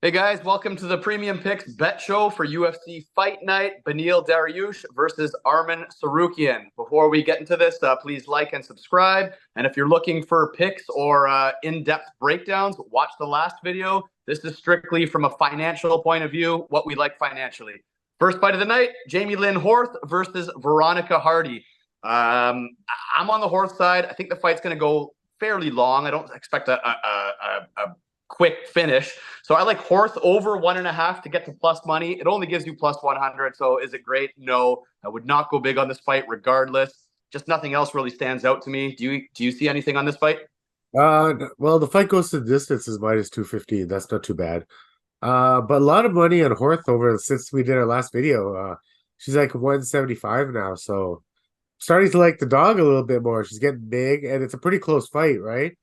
Hey guys, welcome to the Premium Picks Bet Show for UFC Fight Night. Beneil Dariush versus Arman Tsarukyan. Before we get into this, please like and subscribe. And if you're looking for picks or in-depth breakdowns, watch the last video. This is strictly from a financial point of view, what we like financially. First fight of the night, Jamie Lynn Horth versus Veronica Hardy. I'm on the Horth side. I think the fight's going to go fairly long. I don't expect a quick finish. So I like Horth over 1.5 to get to plus money. It only gives you plus 100. So is it great? No, I would not go big on this fight regardless. Just nothing else really stands out to me. Do you see anything on this fight? Well, the fight goes to the distance is minus 215. That's not too bad. But a lot of money on Horth over since we did our last video. She's like 175 now, so starting to like the dog a little bit more. She's getting big, and it's a pretty close fight, right?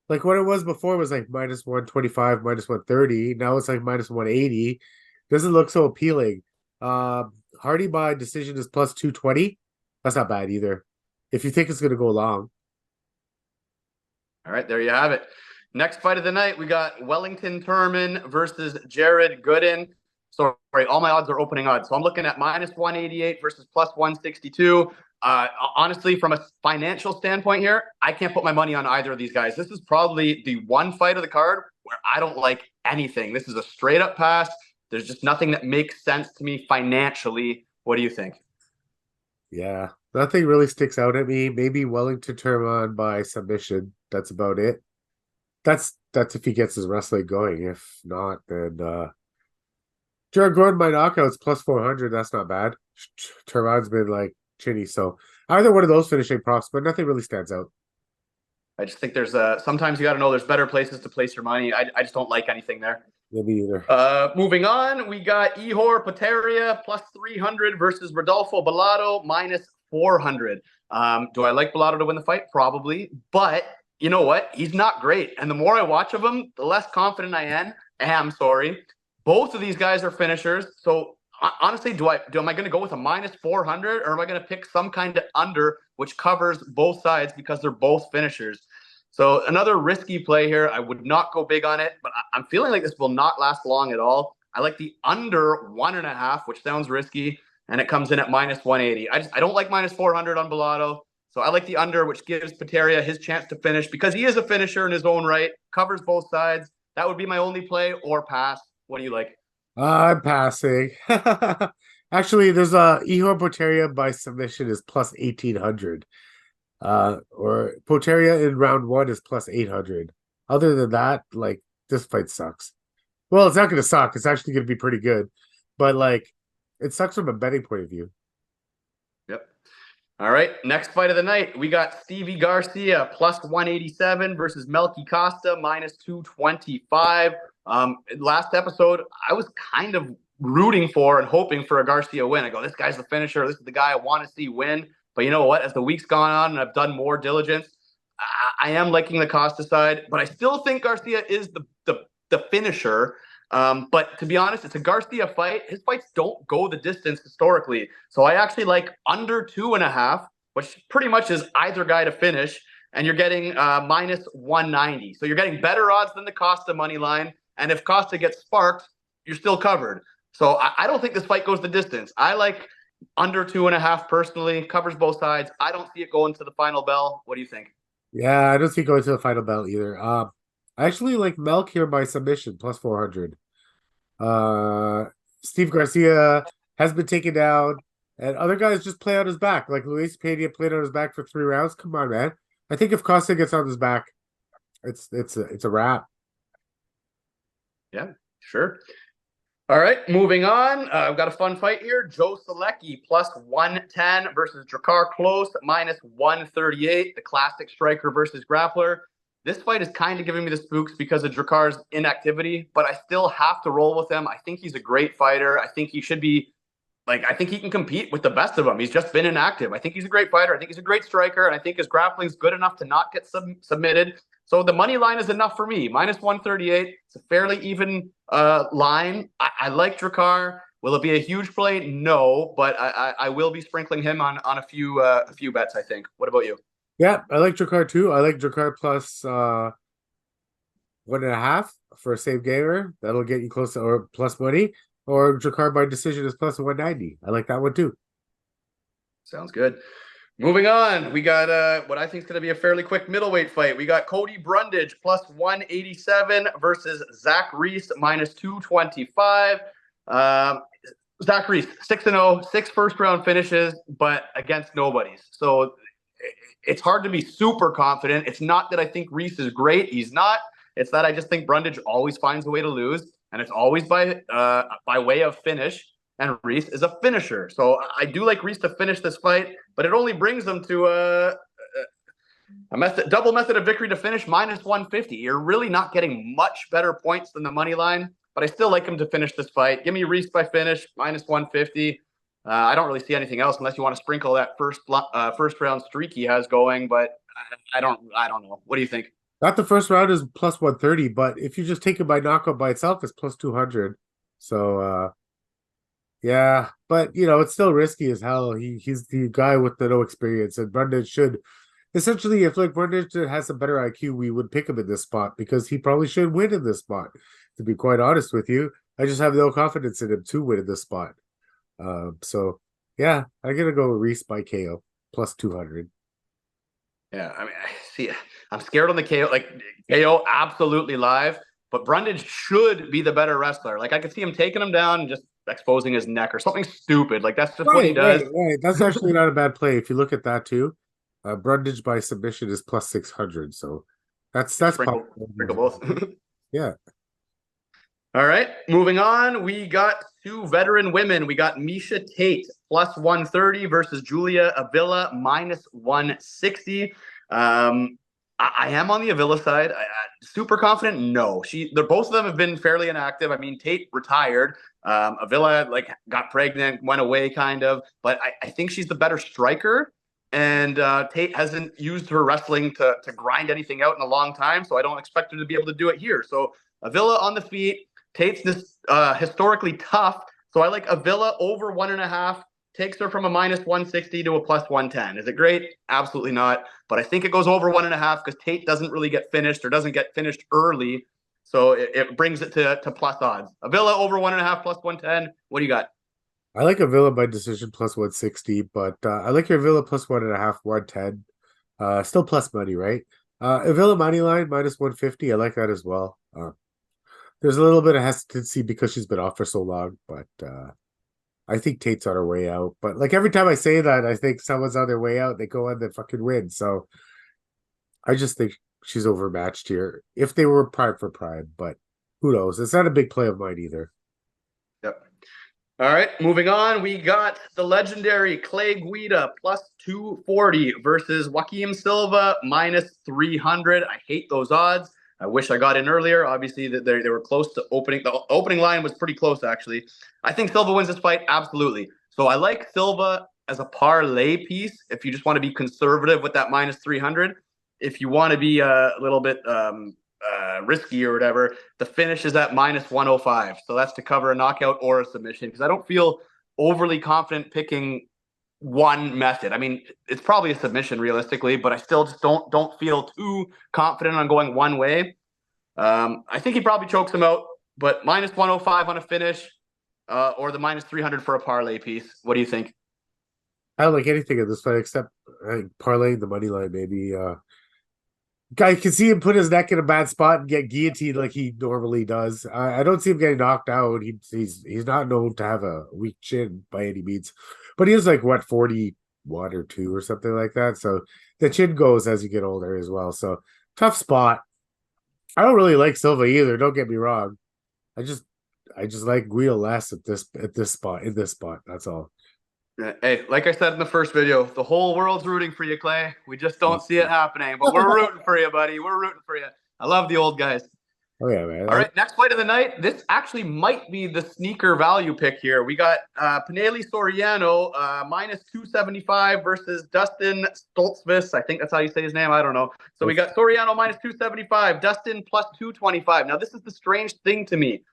Like what it was before was like minus 125, minus 130. Now it's like minus 180. Doesn't look so appealing. Hardy by decision is plus 220. That's not bad either. If you think it's going to go long. All right, there you have it. Next fight of the night, we got Wellington Turman versus Jared Gooden. Sorry, all my odds are opening odds. So I'm looking at minus 188 versus plus 162. Honestly, from a financial standpoint here, I can't put my money on either of these guys. This is probably the one fight of the card where I don't like anything. This is a straight up pass. There's just nothing that makes sense to me financially. What do you think? Yeah, nothing really sticks out at me. Maybe Wellington Turman by submission. That's about it. That's if he gets his wrestling going. If not, then Jared Gordon by knockouts plus 400. That's not bad. Turman's been like chinny, so either one of those finishing props, but nothing really stands out. I just think there's sometimes you got to know there's better places to place your money. I just don't like anything there. Yeah, me either. Moving on, we got Potieria plus 300 versus Rodolfo Bellato minus 400. Do I like Bellato to win the fight? Probably, but you know what? He's not great. And the more I watch of him, the less confident I am. Sorry. Both of these guys are finishers. So honestly, am I going to go with a minus 400 or am I going to pick some kind of under which covers both sides because they're both finishers? So another risky play here. I would not go big on it, but I'm feeling like this will not last long at all. I like the under 1.5, which sounds risky, and it comes in at minus 180. I don't like minus 400 on Bellato. So I like the under, which gives Potieria his chance to finish because he is a finisher in his own right, covers both sides. That would be my only play or pass. What do you like? I'm passing. Actually, there's a Potieria by submission is plus 1800. Or Potieria in round one is plus 800. Other than that, like this fight sucks. Well, it's not going to suck. It's actually going to be pretty good, but like it sucks from a betting point of view. Yep. All right. Next fight of the night, we got Stevie Garcia plus 187 versus Melky Costa minus 225. Last episode, I was kind of rooting for and hoping for a Garcia win. I go, this guy's the finisher. This is the guy I want to see win. But you know what? As the week's gone on and I've done more diligence, I am liking the Costa side, but I still think Garcia is the finisher. But to be honest, it's a Garcia fight. His fights don't go the distance historically. So I actually like under 2.5, which pretty much is either guy to finish. And you're getting minus 190. So you're getting better odds than the Costa money line. And if Costa gets sparked, you're still covered. So I don't think this fight goes the distance. I like under 2.5 personally, covers both sides. I don't see it going to the final bell. What do you think? Yeah, I don't see going to the final belt either. I actually like Melk here by submission plus 400. Steve Garcia has been taken down, and other guys just play on his back. Like Luis Pena played on his back for 3 rounds. Come on, man. I think if Costa gets on his back, it's a wrap. Yeah, sure. All right, moving on. I've got a fun fight here. Joe Solecki plus 110 versus Drakkar Klose minus 138. The classic striker versus grappler. This fight is kind of giving me the spooks because of Drakkar's inactivity, but I still have to roll with him. I think he's a great fighter. I think he should be I think he can compete with the best of them. He's just been inactive. I think he's a great fighter. I think he's a great striker, and I think his grappling is good enough to not get submitted. So the money line is enough for me. Minus 138. It's a fairly even line. I like Drakkar. Will it be a huge play? No, but I will be sprinkling him on a few bets, I think. What about you? Yeah, I like Drakkar too. I like Drakkar plus 1.5 for a same gamer. That'll get you close to or plus money. Or Jakar by decision is plus 190. I like that one too. Sounds good. Moving on, we got what I think is going to be a fairly quick middleweight fight. We got Cody Brundage plus 187 versus Zach Reese minus 225. Zach Reese, 6-0, 6 first-round finishes, but against nobodies. So it's hard to be super confident. It's not that I think Reese is great. He's not. It's that I just think Brundage always finds a way to lose, and it's always by way of finish. And Reese is a finisher. So I do like Reese to finish this fight, but it only brings them to a double method of victory to finish minus 150. You're really not getting much better points than the money line, but I still like him to finish this fight. Give me Reese by finish, minus 150. I don't really see anything else unless you want to sprinkle that first round streak he has going, but I don't know. What do you think? Not the first round is plus 130, but if you just take it by knockout by itself, it's plus 200. So, yeah, but it's still risky as hell. He's the guy with the no experience, and Brundage should essentially, if like Brundage has a better IQ, we would pick him in this spot because he probably should win in this spot. To be quite honest with you, I just have no confidence in him to win in this spot. So yeah, I'm gonna go Reese by KO plus 200. Yeah, I mean, see, I'm scared on the KO. Like KO, absolutely live, but Brundage should be the better wrestler. Like I could see him taking him down and just exposing his neck or something stupid. Like that's just what he does. Right. That's actually not a bad play if you look at that too. Brundage by submission is plus 600, so that's sprinkle both. Yeah. All right, moving on. We got 2 veteran women. We got Miesha Tate plus 130 versus Julia Avila minus 160. I am on the Avila side. Super confident? No. Both of them have been fairly inactive. I mean, Tate retired. Avila got pregnant, went away kind of, but I think she's the better striker. And Tate hasn't used her wrestling to grind anything out in a long time, so I don't expect her to be able to do it here. So Avila on the feet. Tate's historically tough, so I like Avila over 1.5. Takes her from a minus 160 to a plus 110. Is it great? Absolutely not. But I think it goes over 1.5 because Tate doesn't really get finished or doesn't get finished early. So it brings it to plus odds. Avila over 1.5 plus 110. What do you got? I like Avila by decision plus 160, but I like your Avila plus 1.5, 110. Still plus money, right? Avila money line minus 150. I like that as well. There's a little bit of hesitancy because she's been off for so long, but I think Tate's on her way out. But like every time I say that, I think someone's on their way out. They go on the fucking win. So I just think she's overmatched here. If they were prime for prime, but who knows? It's not a big play of mine either. Yep. All right, moving on. We got the legendary Clay Guida plus 240 versus Joaquim Silva minus 300. I hate those odds. I wish I got in earlier. Obviously, that they were close to opening. The opening line was pretty close, actually. I think Silva wins this fight, absolutely. So I like Silva as a parlay piece if you just want to be conservative with that minus 300. If you want to be a little bit risky or whatever, the finish is at minus 105. So that's to cover a knockout or a submission because I don't feel overly confident picking one method. I mean, it's probably a submission realistically, but I still just don't feel too confident on going one way. I think he probably chokes him out, but minus 105 on a finish or the minus 300 for a parlay piece. What do you think? I don't like anything in this fight except parlaying the money line, maybe. Guy can see him put his neck in a bad spot and get guillotined like he normally does. I don't see him getting knocked out. He's not known to have a weak chin by any means, but he is 41 or 2 or something like that. So the chin goes as you get older as well. So tough spot. I don't really like Silva either. Don't get me wrong. I just like Guida less in this spot. That's all. Hey, like I said in the first video, the whole world's rooting for you, Clay. We just don't see it happening, but we're rooting for you, buddy. We're rooting for you. I love the old guys. Oh, yeah, man. All right, next fight of the night. This actually might be the sneaker value pick here. We got Pinelli Soriano minus 275 versus Dustin Stoltzfus. I think that's how you say his name. I don't know. So we got Soriano minus 275, Dustin plus 225. Now, this is the strange thing to me.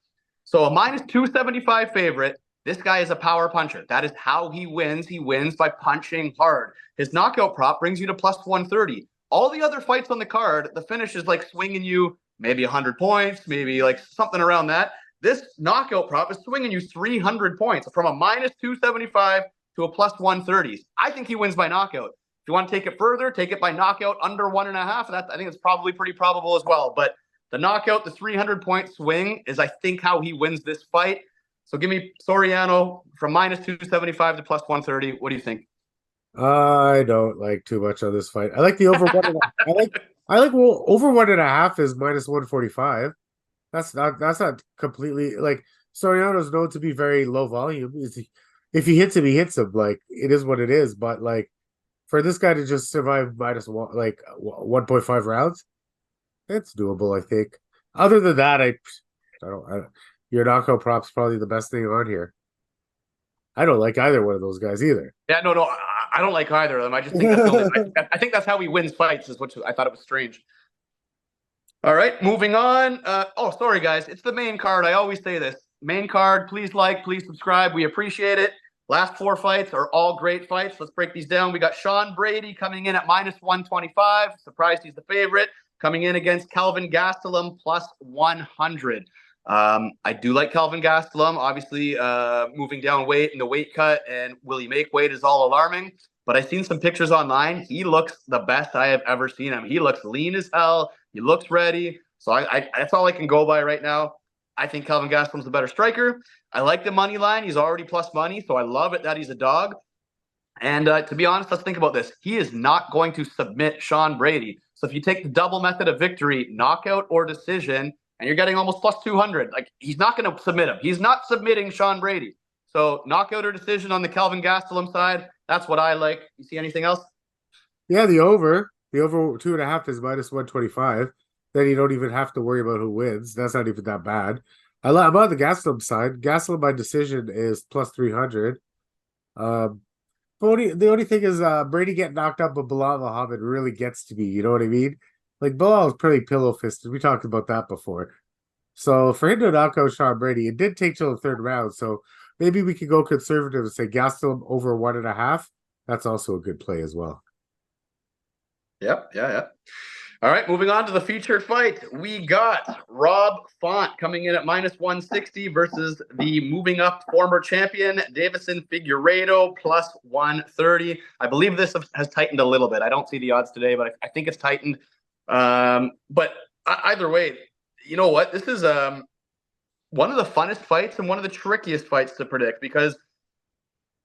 So a minus 275 favorite. This guy is a power puncher. That is how he wins. He wins by punching hard. His knockout prop brings you to plus 130. All the other fights on the card, the finish is like swinging you maybe 100 points, maybe like something around that. This knockout prop is swinging you 300 points from a minus 275 to a plus 130. I think he wins by knockout. If you want to take it further, take it by knockout under 1.5. I think it's probably pretty probable as well. But the knockout, the 300-point swing is, I think, how he wins this fight. So give me Soriano from minus 275 to plus 130. What do you think? I don't like too much on this fight. I like the over one. Well, over 1.5 is minus 145. That's not completely like Soriano's known to be very low volume. If he hits him, he hits him. Like it is what it is. But like for this guy to just survive minus 1.5 rounds, it's doable. I think. Other than that, I don't. Your knockout prop's probably the best thing on here. I don't like either one of those guys either. Yeah, no, I don't like either of them. I just think that's I think that's how he wins fights. Is what I thought it was strange. All right, moving on. Sorry guys, it's the main card. I always say this. Main card. Please like, please subscribe. We appreciate it. Last 4 fights are all great fights. Let's break these down. We got Sean Brady coming in at minus 125. Surprised he's the favorite. Coming in against Kelvin Gastelum plus 100. I do like Kelvin Gastelum. Obviously, moving down weight in the weight cut and will he make weight is all alarming. But I've seen some pictures online. He looks the best I have ever seen him. He looks lean as hell. He looks ready. So I that's all I can go by right now. I think Kelvin Gastelum's the better striker. I like the money line. He's already plus money, so I love it that he's a dog. And to be honest, let's think about this. He is not going to submit Sean Brady. So if you take the double method of victory, knockout or decision, and you're getting almost plus 200, like he's not going to submit him. He's not submitting Sean Brady. So knockout or decision on the Kelvin Gastelum side, that's what I like. You see anything else? Yeah, the over 2.5 is minus 125. Then you don't even have to worry about who wins. That's not even that bad. I'm on the Gastelum side. Gastelum by decision is plus 300. But the only thing is Brady getting knocked out, but Bilal Muhammad really gets to me. You know what I mean? Like Bilal is pretty pillow fisted. We talked about that before. So for him to knock out Sean Brady, it did take till the 3rd round. So maybe we could go conservative and say Gastelum over 1.5. That's also a good play as well. Yep. Yeah. All right, moving on to the featured fight. We got Rob Font coming in at minus 160 versus the moving up former champion, Davison Figueiredo, plus 130. I believe this has tightened a little bit. I don't see the odds today, but I think it's tightened. But either way, you know what? This is one of the funnest fights and one of the trickiest fights to predict because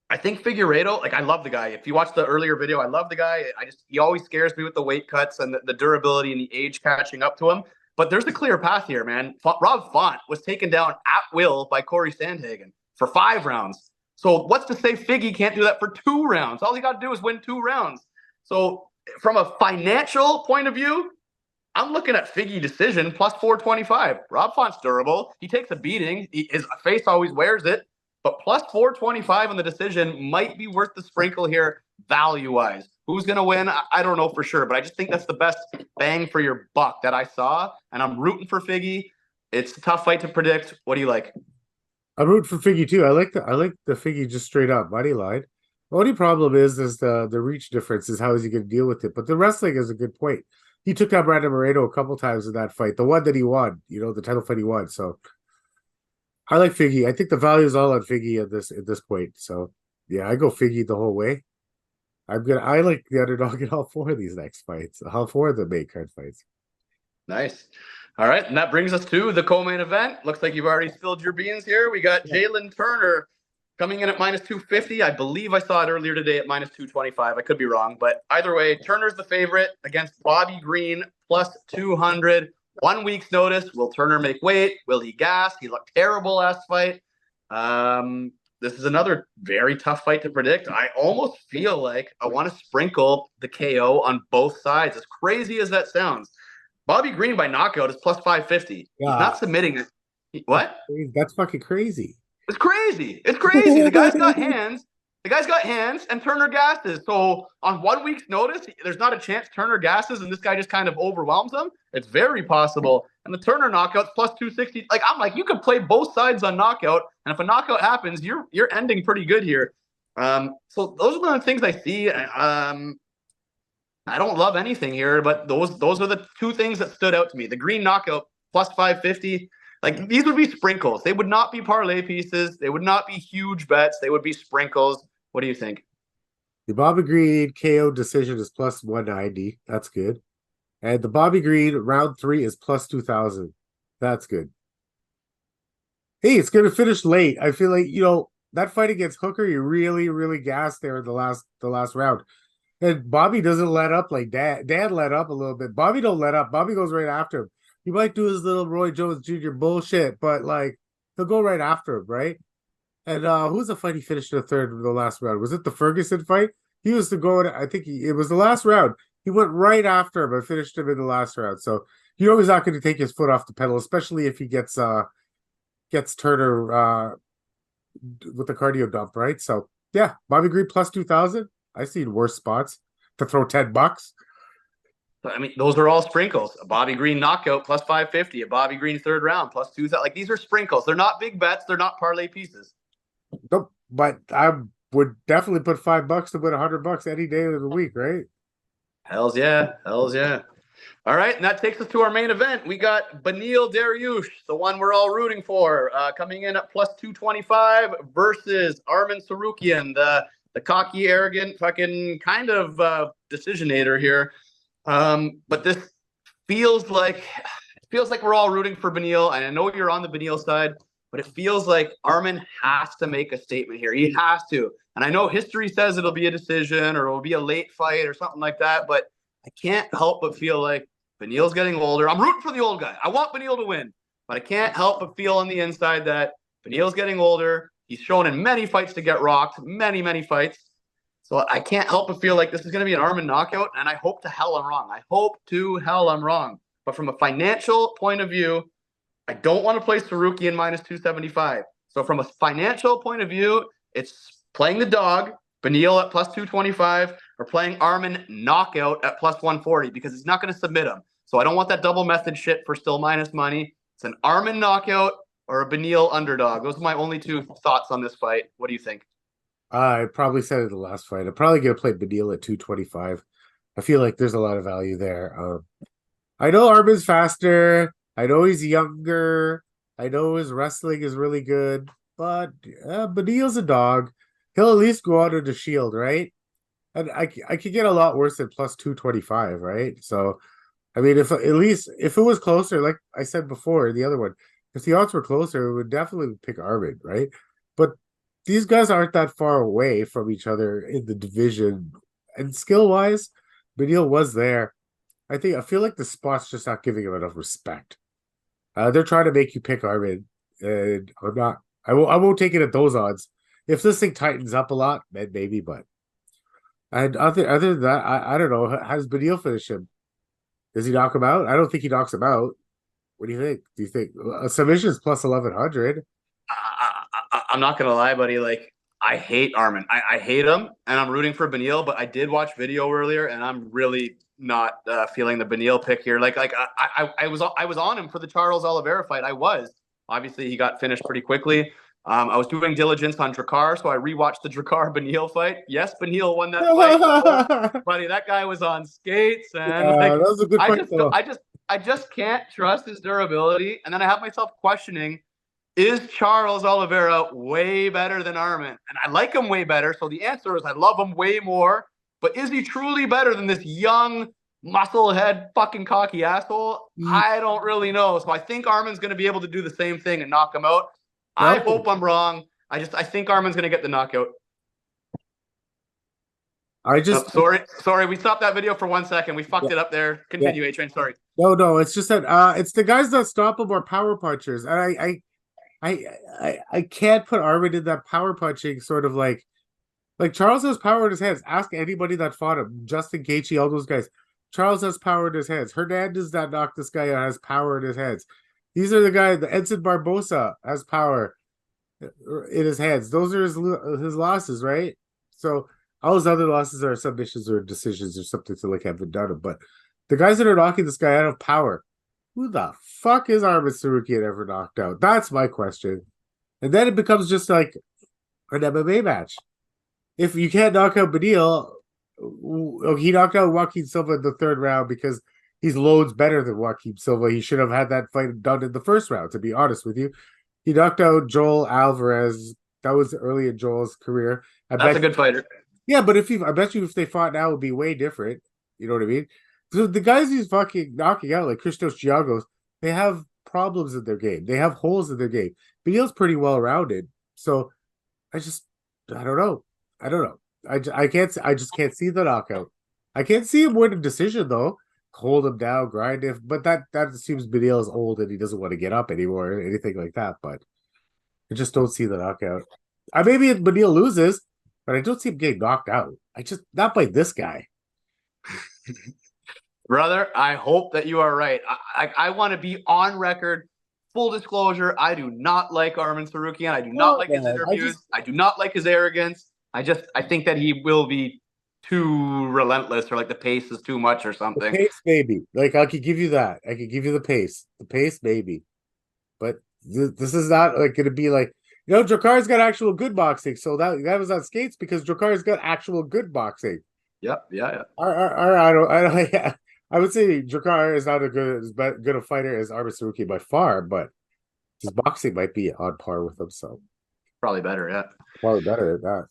I think Figueiredo, like I love the guy. If you watch the earlier video, I love the guy. He always scares me with the weight cuts and the durability and the age catching up to him. But there's a clear path here, man. Rob Font was taken down at will by Corey Sandhagen for 5 rounds. So what's to say Figgy can't do that for 2 rounds? All he got to do is win 2 rounds. So from a financial point of view, I'm looking at Figgy decision plus 425. Rob Font's durable. He takes a beating. His face always wears it. But plus 425 on the decision might be worth the sprinkle here value-wise. Who's going to win? I don't know for sure, but I just think that's the best bang for your buck that I saw, and I'm rooting for Figgy. It's a tough fight to predict. What do you like? I'm rooting for Figgy too. I like the Figgy just straight up money line. The only problem is the reach difference is how is he going to deal with it. But the wrestling is a good point. He took out Brandon Moreno a couple times in that fight. The one that he won, the title fight he won. So I like Figgy. I think the value is all on Figgy at this point. So yeah, I go Figgy the whole way. I like the underdog in all 4 of these next fights. All 4 of the main card fights. Nice. All right, and that brings us to the co-main event. Looks like you've already spilled your beans here. We got Jalen Turner coming in at minus 250. I believe I saw it earlier today at minus 225. I could be wrong, but either way, Turner's the favorite against Bobby Green plus 200. 1 week's notice. Will Turner make weight? Will he gas? He looked terrible last fight. This is another very tough fight to predict. I almost feel like I want to sprinkle the KO on both sides. As crazy as that sounds, Bobby Green by knockout is plus 550. Yeah. He's not submitting it. What? That's fucking crazy. It's crazy. It's crazy. The guy's got hands. The guy's got hands, and Turner gasses. So on 1 week's notice, there's not a chance Turner gasses, and this guy just kind of overwhelms him. It's very possible. And the Turner knockout's plus 260. Like I'm like, you could play both sides on knockout, and if a knockout happens, you're ending pretty good here. So those are the things I see. I don't love anything here, but those are the two things that stood out to me. The green knockout plus 550. Like these would be sprinkles. They would not be parlay pieces. They would not be huge bets. They would be sprinkles. What do you think? The Bobby Green KO decision is plus 190. That's good. And the Bobby Green round 3 is plus 2,000. That's good. Hey, it's going to finish late. I feel like, that fight against Hooker, you really, really gassed there in the last round. And Bobby doesn't let up like Dad. Dad let up a little bit. Bobby don't let up. Bobby goes right after him. He might do his little Roy Jones Jr. bullshit, but like he'll go right after him, right? And who's the fight he finished in the third of the last round? Was it the Ferguson fight? He was to go. I think it was the last round. He went right after him and finished him in the last round. So he's not going to take his foot off the pedal, especially if he gets Turner with the cardio dump, right? So yeah, Bobby Green plus 2,000. I seen worse spots to throw $10. I mean, those are all sprinkles. A Bobby Green knockout plus 550. A Bobby Green third round plus 2,000. Like these are sprinkles. They're not big bets. They're not parlay pieces. Nope, but I would definitely put $5 to win $100 any day of the week, right? Hells yeah. Hells yeah. All right, and that takes us to our main event. We got Beneil Dariush, the one we're all rooting for, coming in at plus 225 versus Arman Tsarukyan, the cocky, arrogant, fucking kind of decisionator here. But this feels like we're all rooting for Beneil, and I know you're on the Beneil side, but it feels like Arman has to make a statement here. He has to. And I know history says it'll be a decision or it'll be a late fight or something like that, but I can't help but feel like Beneil's getting older. I'm rooting for the old guy. I want Beneil to win, but I can't help but feel on the inside that Beneil's getting older. He's shown in many fights to get rocked, many, many fights. So I can't help but feel like this is going to be an Arman knockout, and I hope to hell I'm wrong. I hope to hell I'm wrong. But from a financial point of view, I don't want to play Tsarukyan minus 275. So from a financial point of view, it's playing the dog, Beneil at plus 225, or playing Arman knockout at plus 140 because he's not going to submit him. So I don't want that double method shit for still minus money. It's an Arman knockout or a Beneil underdog. Those are my only two thoughts on this fight. What do you think? I probably said it the last fight. I'm probably going to play Beneil at 225. I feel like there's a lot of value there. I know Arman's faster. I know he's younger. I know his wrestling is really good. But Beneil's a dog. He'll at least go out of the shield, right? And I could get a lot worse than plus 225, right? So, I mean, if it was closer, like I said before, the other one, if the odds were closer, we would definitely pick Arman, right? But these guys aren't that far away from each other in the division. And skill-wise, Beneil was there. I feel like the spot's just not giving him enough respect. They're trying to make you pick Arman, and I'm not. I won't take it at those odds. If this thing tightens up a lot, then maybe. But and other than that, I don't know. How does Beneil finish him? Does he knock him out? I don't think he knocks him out. What do you think? Do you think a submission is plus 1,100? I'm not gonna lie, buddy. Like I hate Arman. I hate him, and I'm rooting for Beneil. But I did watch video earlier, and I'm really not feeling the Beneil pick here. I was on him for the Charles Oliveira fight. I was. Obviously, he got finished pretty quickly. I was doing diligence on Drakkar, so I rewatched the Drakkar Beneil fight. Yes, Beneil won that fight, buddy. That guy was on skates, and that was a good fight. I just can't trust his durability. And then I have myself questioning: is Charles Oliveira way better than Arman? And I like him way better. So the answer is I love him way more. But is he truly better than this young, musclehead, fucking cocky asshole? I don't really know. So I think Arman's going to be able to do the same thing and knock him out. I hope I'm wrong. I think Arman's going to get the knockout. Sorry. We stopped that video for 1 second. We fucked it up there. Continue, A-Train. Sorry. No. It's just that it's the guys that stop him are power punchers, and I can't put Arman in that power punching sort of like Charles has power in his hands. Ask anybody that fought him, Justin Gaethje, all those guys. Charles has power in his hands. Hernandez that knocked this guy out has power in his hands. These are the guys. The Edson Barbosa has power in his hands. Those are his losses, right? So all his other losses are submissions or decisions or something to like haven't done them. But the guys that are knocking this guy out of power, who the fuck is Arman Tsarukyan ever knocked out? That's my question. And then it becomes just like an MMA match. If you can't knock out Beneil, he knocked out Joaquin Silva in the third round because he's loads better than Joaquin Silva. He should have had that fight done in the first round, to be honest with you. He knocked out Joel Alvarez. That was early in Joel's career. That's a good fighter. Yeah, but I bet you if they fought now, it would be way different. You know what I mean? So the guys he's fucking knocking out, like Christos Giagos, they have problems in their game. They have holes in their game. Beneil's pretty well rounded. So I don't know. I don't know. I just can't see the knockout. I can't see him win a decision though. Hold him down, grind him. But that assumes Beneil is old and he doesn't want to get up anymore or anything like that. But I just don't see the knockout. Maybe Beneil loses, but I don't see him getting knocked out. Not by this guy. Brother, I hope that you are right. I want to be on record. Full disclosure, I do not like Arman Tsarukyan. I do not like his interviews. I do not like his arrogance. I think that he will be too relentless, or like the pace is too much or something. The pace, maybe. Like, I could give you that. I could give you the pace. The pace, maybe. But this is not like going to be like, Drakkari's got actual good boxing. So that was on skates because Drakkari's got actual good boxing. Yep. Yeah. I would say Drakkari is not as good a fighter as Arman Tsarukyan by far, but his boxing might be on par with him. So probably better, yeah. Probably better than that.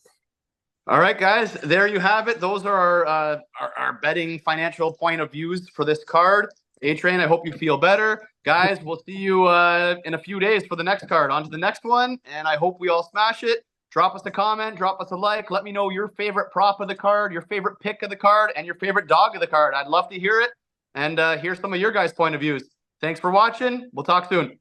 All right, guys, there you have it. Those are our betting financial point of views for this card. A-Train, I hope you feel better. Guys, we'll see you in a few days for the next card. On to the next one, and I hope we all smash it. Drop us a comment, drop us a like. Let me know your favorite prop of the card, your favorite pick of the card, and your favorite dog of the card. I'd love to hear it and hear some of your guys' point of views. Thanks for watching. We'll talk soon.